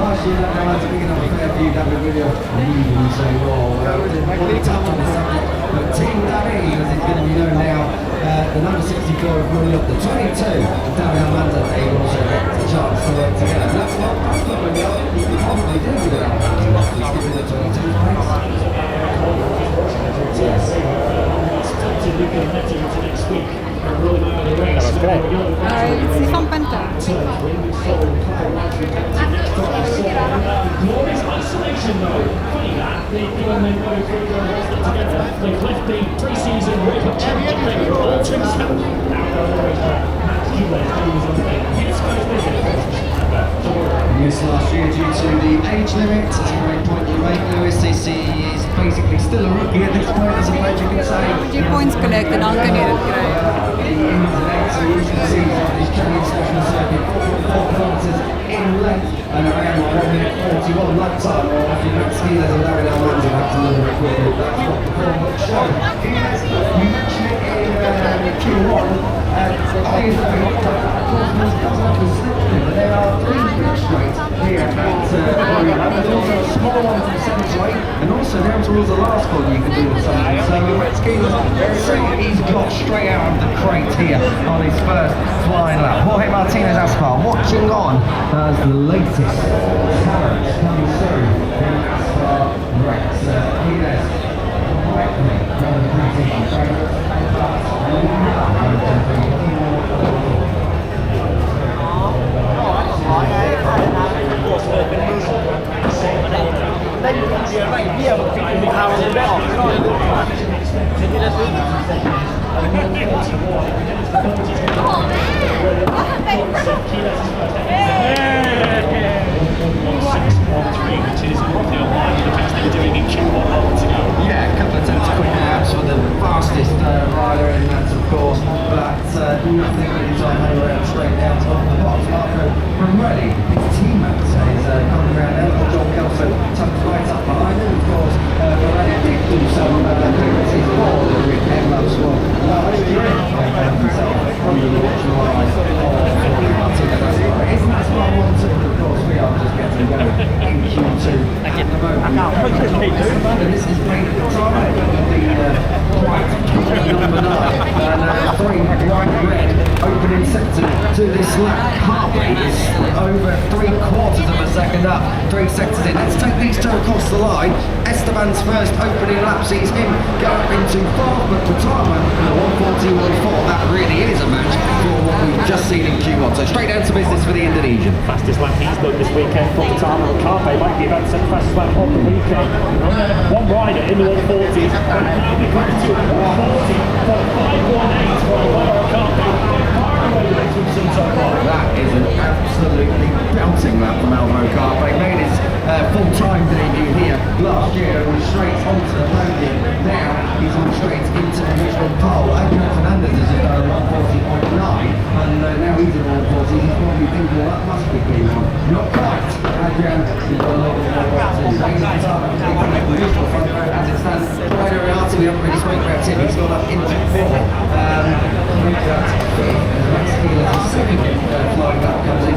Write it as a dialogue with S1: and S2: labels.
S1: Last year, that man's picking up a fair few David Williams. Usually so well. We touched on the subject, but Team Danny, as it's going to be known now, the number 64 of William, the 22 of David Amanda, they also get a chance to work together. That's what you can probably do with that. He's giving the 22 place. Yes.
S2: That was great.
S3: Si fan penta.
S4: Glorious isolation though. Funny that. They've left the pre-season World Cup championship all to himself.
S1: Missed last year due to the age limit. It's a great point you make, Lewis. CC is basically still a rookie at this point, as a player you can say.
S3: 2 points collected, Anke needed great.
S1: The ins and outs, and you can see on this Chinese national circuit, 4 kilometres in length and around 1 minute 41 lap time. I think Matt Skeelers and David Almanza have to look a bit quicker. That's what the form would show. You mentioned it in Q1. There are 3 big straights here at there's also a small one from 7 to 8, and also down towards the last corner you can do with something. So Matt Skeelers, he's got straight out of the crate here on his first flying lap. Jorge Martinez Aspar watching on as the latest talent coming through in Aspar Rex. Martinez Yeah, a couple of attempts at quick outs for the fastest rider, and that's of course, but nothing really time around straight down to the box. Marco Romrelli, his teammate, is coming around now. John Kelso tucked right up behind him. Of course, Romrelli did do some clearances for the repair laps for himself from the watching line of Martinez. Isn't that what I want to? Of course, we are just getting going in Q2 at the moment. And this is Blake Trine with the white number 9 and 3 white red opening sector to this lap. Harvey is over 3/4 of a second up, 3 sectors in. Let's take these 2 across the line. Esteban's first opening lap sees him go up into 4th, but Katama 1:40.14. That really is a match for what we've just seen in Q1. So straight down to business for the Indonesian.
S2: Fastest lap he's done this weekend for Katama. Carpe might be about the fastest lap of the weekend. One rider in the 140s, and now we've got to 140 for 5:18 for Carpe.
S1: That is an absolutely bouncing lap from Alvaro Carpe. Made his full-time debut here last year and was straight onto the podium. Now he's on straight into the Richmond pole. Adrian Fernandez has just done a 140.9, and now he's in 140. He's probably thinking, well, that must be good. Not quite. Adrian is a little bit more boxing. So he's the beautiful front row as it stands. Right around, we haven't really spoken about him. He's gone up into 4. That's 5th. Max Keeler is 2nd flying up comes in.